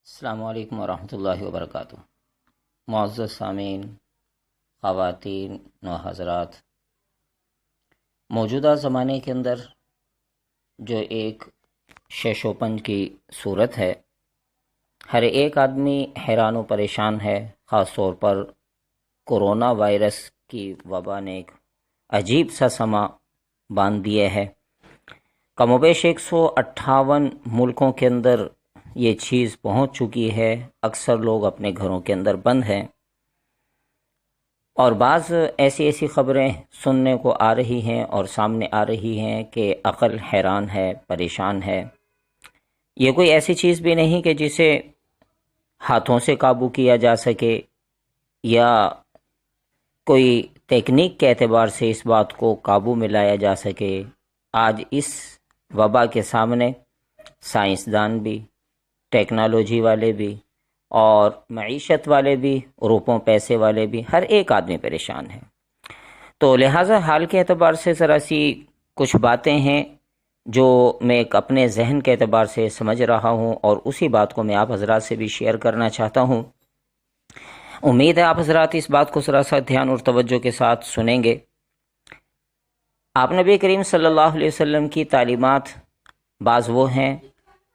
السلام علیکم ورحمۃ اللہ وبرکاتہ۔ معزز سامعین، خواتین و حضرات، موجودہ زمانے کے اندر جو ایک شش و پنج کی صورت ہے، ہر ایک آدمی حیران و پریشان ہے۔ خاص طور پر کورونا وائرس کی وبا نے ایک عجیب سا سما باندھ دیا ہے۔ کم و بیش 158 ملکوں کے اندر یہ چیز پہنچ چکی ہے۔ اکثر لوگ اپنے گھروں کے اندر بند ہیں، اور بعض ایسی خبریں سننے کو آ رہی ہیں اور سامنے آ رہی ہیں کہ عقل حیران ہے، پریشان ہے۔ یہ کوئی ایسی چیز بھی نہیں کہ جسے ہاتھوں سے قابو کیا جا سکے، یا کوئی تکنیک کے اعتبار سے اس بات کو قابو میں لایا جا سکے۔ آج اس وبا کے سامنے سائنسدان بھی، ٹیکنالوجی والے بھی، اور معیشت والے بھی، روپوں پیسے والے بھی، ہر ایک آدمی پریشان ہے۔ تو لہٰذا حال کے اعتبار سے ذرا سی کچھ باتیں ہیں جو میں ایک اپنے ذہن کے اعتبار سے سمجھ رہا ہوں، اور اسی بات کو میں آپ حضرات سے بھی شیئر کرنا چاہتا ہوں۔ امید ہے آپ حضرات اس بات کو ذرا سا دھیان اور توجہ کے ساتھ سنیں گے۔ آپ نبی کریم صلی اللہ علیہ وسلم کی تعلیمات بعض وہ ہیں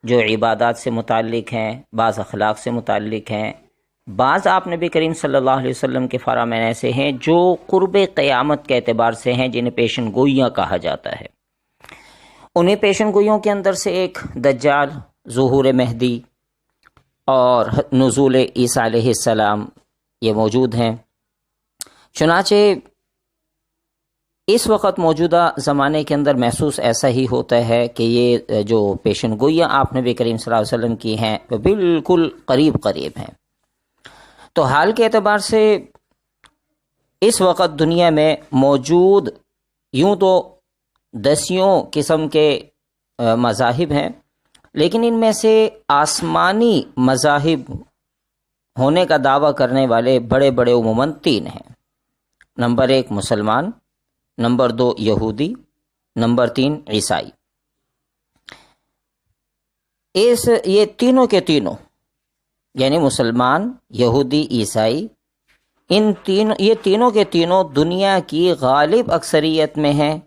جو عبادات سے متعلق ہیں، بعض اخلاق سے متعلق ہیں، بعض آپ نبی کریم صلی اللہ علیہ وسلم کے فرامین ایسے ہیں جو قرب قیامت کے اعتبار سے ہیں، جنہیں پیشن گوئیاں کہا جاتا ہے۔ انہیں پیشن گوئیوں کے اندر سے ایک دجال، ظہور مہدی اور نزول عیسیٰ علیہ السلام یہ موجود ہیں۔ چنانچہ اس وقت موجودہ زمانے کے اندر محسوس ایسا ہی ہوتا ہے کہ یہ جو پیشن گوئیاں آپ نبی کریم صلی اللہ علیہ وسلم کی ہیں وہ بالکل قریب ہیں۔ تو حال کے اعتبار سے اس وقت دنیا میں موجود یوں تو دسیوں قسم کے مذاہب ہیں، لیکن ان میں سے آسمانی مذاہب ہونے کا دعویٰ کرنے والے بڑے عموماً 3 ہیں۔ نمبر 1 مسلمان، نمبر 2 یہودی، نمبر 3 عیسائی۔ یہ تینوں کے تینوں یعنی مسلمان، یہودی، عیسائی، یہ تینوں کے تینوں دنیا کی غالب اکثریت میں ہیں،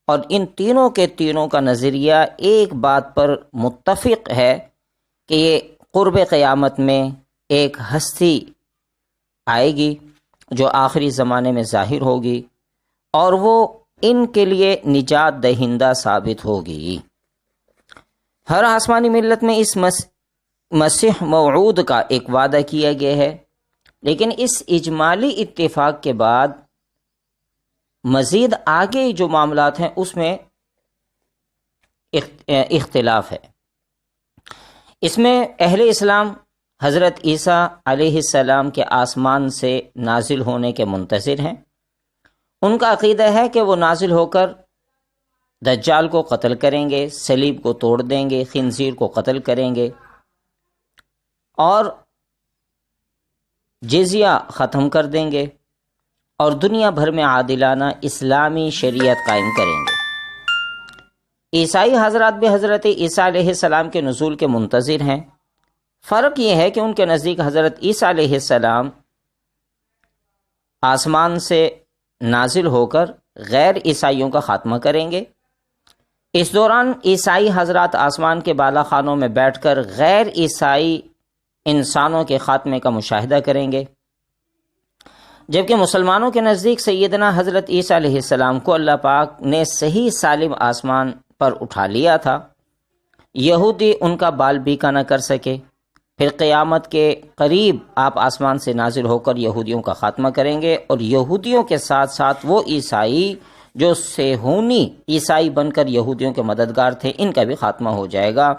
اور ان تینوں کے تینوں کا نظریہ ایک بات پر متفق ہے کہ یہ قرب قیامت میں ایک ہستی آئے گی جو آخری زمانے میں ظاہر ہوگی، اور وہ ان کے لیے نجات دہندہ ثابت ہوگی۔ ہر آسمانی ملت میں اس مسیح موعود کا ایک وعدہ کیا گیا ہے، لیکن اس اجمالی اتفاق کے بعد مزید آگے جو معاملات ہیں اس میں اختلاف ہے۔ اس میں اہل اسلام حضرت عیسیٰ علیہ السلام کے آسمان سے نازل ہونے کے منتظر ہیں۔ ان کا عقیدہ ہے کہ وہ نازل ہو کر دجال کو قتل کریں گے، صلیب کو توڑ دیں گے، خنزیر کو قتل کریں گے، اور جزیہ ختم کر دیں گے، اور دنیا بھر میں عادلانہ اسلامی شریعت قائم کریں گے۔ عیسائی حضرات بھی حضرت عیسیٰ علیہ السلام کے نزول کے منتظر ہیں۔ فرق یہ ہے کہ ان کے نزدیک حضرت عیسیٰ علیہ السلام آسمان سے نازل ہو کر غیر عیسائیوں کا خاتمہ کریں گے۔ اس دوران عیسائی حضرات آسمان کے بالا خانوں میں بیٹھ کر غیر عیسائی انسانوں کے خاتمے کا مشاہدہ کریں گے، جبکہ مسلمانوں کے نزدیک سیدنا حضرت عیسیٰ علیہ السلام کو اللہ پاک نے صحیح سالم آسمان پر اٹھا لیا تھا۔ یہودی ان کا بال بیکا نہ کر سکے۔ پھر قیامت کے قریب آپ آسمان سے نازل ہو کر یہودیوں کا خاتمہ کریں گے، اور یہودیوں کے ساتھ ساتھ وہ عیسائی جو صہیونی عیسائی بن کر یہودیوں کے مددگار تھے، ان کا بھی خاتمہ ہو جائے گا،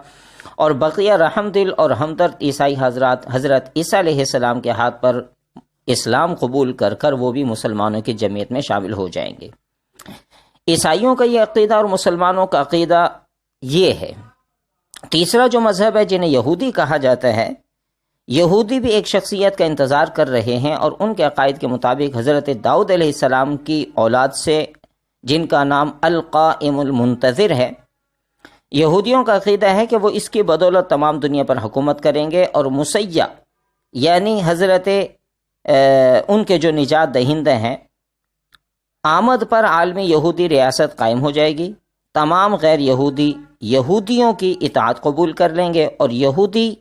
اور بقیہ رحم دل اور ہمدرد عیسائی حضرات حضرت عیسیٰ علیہ السلام کے ہاتھ پر اسلام قبول کر وہ بھی مسلمانوں کی جمعیت میں شامل ہو جائیں گے۔ عیسائیوں کا یہ عقیدہ اور مسلمانوں کا عقیدہ یہ ہے۔ تیسرا جو مذہب ہے جنہیں یہودی کہا جاتا ہے، یہودی بھی ایک شخصیت کا انتظار کر رہے ہیں، اور ان کے عقائد کے مطابق حضرت داؤد علیہ السلام کی اولاد سے، جن کا نام القائم المنتظر ہے، یہودیوں کا عقیدہ ہے کہ وہ اس کی بدولت تمام دنیا پر حکومت کریں گے، اور مسیح یعنی حضرت ان کے جو نجات دہندہ ہیں، آمد پر عالمی یہودی ریاست قائم ہو جائے گی۔ تمام غیر یہودی یہودیوں کی اطاعت قبول کر لیں گے، اور یہودی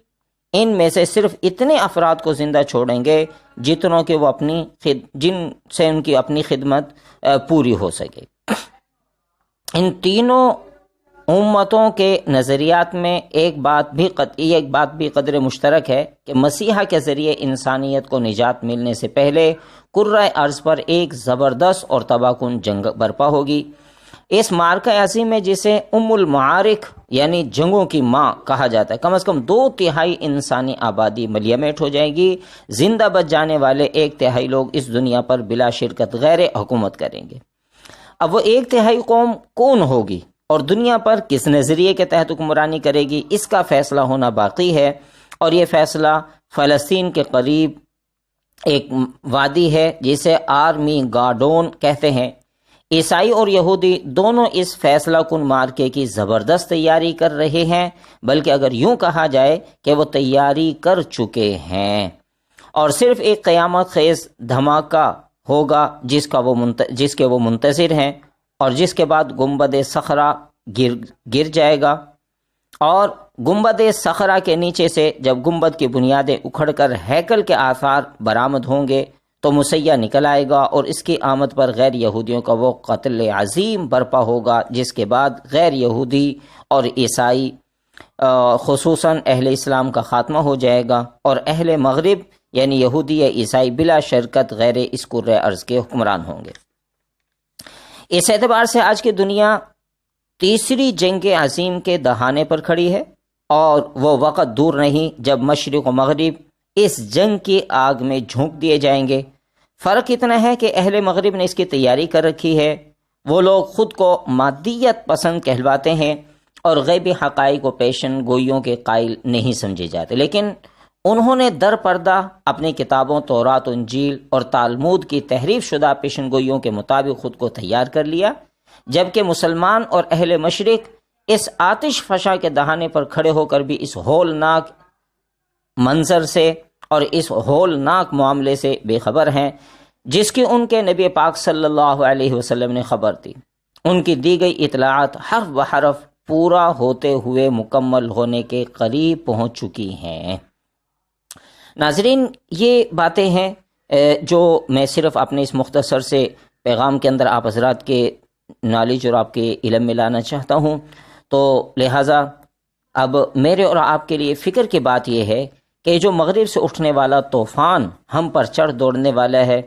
ان میں سے صرف اتنے افراد کو زندہ چھوڑیں گے جتنوں کے وہ جن سے ان کی اپنی خدمت پوری ہو سکے۔ ان تینوں امتوں کے نظریات میں ایک بات بھی قدر مشترک ہے کہ مسیحا کے ذریعے انسانیت کو نجات ملنے سے پہلے کرۂ ارض پر ایک زبردست اور تباہ کن جنگ برپا ہوگی۔ اس مارکہ عظیم میں جسے ام المعارک یعنی جنگوں کی ماں کہا جاتا ہے، کم از کم 2/3 انسانی آبادی ملیمیٹ ہو جائے گی۔ زندہ بچ جانے والے 1/3 لوگ اس دنیا پر بلا شرکت غیر حکومت کریں گے۔ اب وہ 1/3 قوم کون ہوگی اور دنیا پر کس نظریے کے تحت حکمرانی کرے گی، اس کا فیصلہ ہونا باقی ہے، اور یہ فیصلہ فلسطین کے قریب ایک وادی ہے جسے آرمی گاڈون کہتے ہیں۔ عیسائی اور یہودی دونوں اس فیصلہ کن مارکے کی زبردست تیاری کر رہے ہیں، بلکہ اگر یوں کہا جائے کہ وہ تیاری کر چکے ہیں، اور صرف ایک قیامت خیز دھماکہ ہوگا جس کے وہ منتظر ہیں، اور جس کے بعد گنبد صخرہ گر جائے گا، اور گنبد صخرہ کے نیچے سے جب گنبد کی بنیادیں اکھڑ کر ہیکل کے آثار برآمد ہوں گے تو مسیح نکل آئے گا، اور اس کی آمد پر غیر یہودیوں کا وہ قتل عظیم برپا ہوگا، جس کے بعد غیر یہودی اور عیسائی خصوصاً اہل اسلام کا خاتمہ ہو جائے گا، اور اہل مغرب یعنی یہودی یا عیسائی بلا شرکت غیر اس کرۂ ارض کے حکمران ہوں گے۔ اس اعتبار سے آج کی دنیا تیسری جنگ عظیم کے دہانے پر کھڑی ہے، اور وہ وقت دور نہیں جب مشرق و مغرب اس جنگ کی آگ میں جھونک دیے جائیں گے۔ فرق اتنا ہے کہ اہل مغرب نے اس کی تیاری کر رکھی ہے۔ وہ لوگ خود کو مادیت پسند کہلواتے ہیں اور غیبی حقائق و پیشن گوئیوں کے قائل نہیں سمجھے جاتے، لیکن انہوں نے در پردہ اپنی کتابوں تورات و انجیل اور تالمود کی تحریف شدہ پیشن گوئیوں کے مطابق خود کو تیار کر لیا، جبکہ مسلمان اور اہل مشرق اس آتش فشاں کے دہانے پر کھڑے ہو کر بھی اس ہولناک منظر سے اور اس ہولناک معاملے سے بے خبر ہیں جس کی ان کے نبی پاک صلی اللہ علیہ وسلم نے خبر دی۔ ان کی دی گئی اطلاعات حرف بحرف پورا ہوتے ہوئے مکمل ہونے کے قریب پہنچ چکی ہیں۔ ناظرین، یہ باتیں ہیں جو میں صرف اپنے اس مختصر سے پیغام کے اندر آپ حضرات کے نالج اور آپ کے علم میں لانا چاہتا ہوں، تو لہٰذا اب میرے اور آپ کے لیے فکر کی بات یہ ہے کہ جو مغرب سے اٹھنے والا طوفان ہم پر چڑھ دوڑنے والا ہے،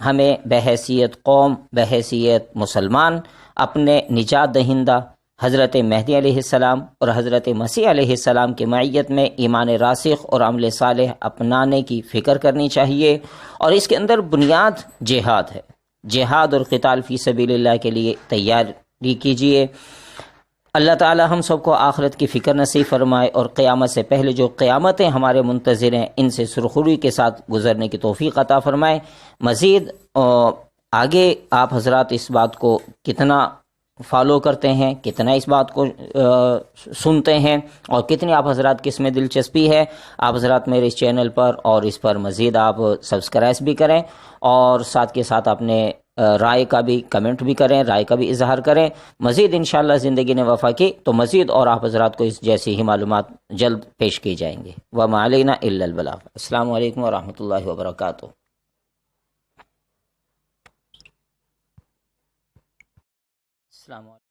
ہمیں بحیثیت قوم، بحیثیت مسلمان، اپنے نجات دہندہ حضرت مہدی علیہ السلام اور حضرت مسیح علیہ السلام کی معیت میں ایمان راسخ اور عمل صالح اپنانے کی فکر کرنی چاہیے، اور اس کے اندر بنیاد جہاد ہے۔ جہاد اور قتال فی سبیل اللہ کے لیے تیاری کیجیے۔ اللہ تعالی ہم سب کو آخرت کی فکر نصیب فرمائے، اور قیامت سے پہلے جو قیامتیں ہمارے منتظر ہیں ان سے سرخروئی کے ساتھ گزرنے کی توفیق عطا فرمائے۔ مزید آگے آپ حضرات اس بات کو کتنا فالو کرتے ہیں، کتنا اس بات کو سنتے ہیں، اور کتنی آپ حضرات کی اس میں دلچسپی ہے، آپ حضرات میرے اس چینل پر اور اس پر مزید آپ سبسکرائب بھی کریں، اور ساتھ کے ساتھ اپنے رائے کا بھی کمنٹ بھی کریں، رائے کا بھی اظہار کریں۔ مزید انشاءاللہ زندگی نے وفا کی تو مزید اور آپ حضرات کو اس جیسی ہی معلومات جلد پیش کی جائیں گے۔ وما علینا الا البلاغ۔ السلام علیکم ورحمۃ اللہ وبرکاتہ۔ السلام علیکم۔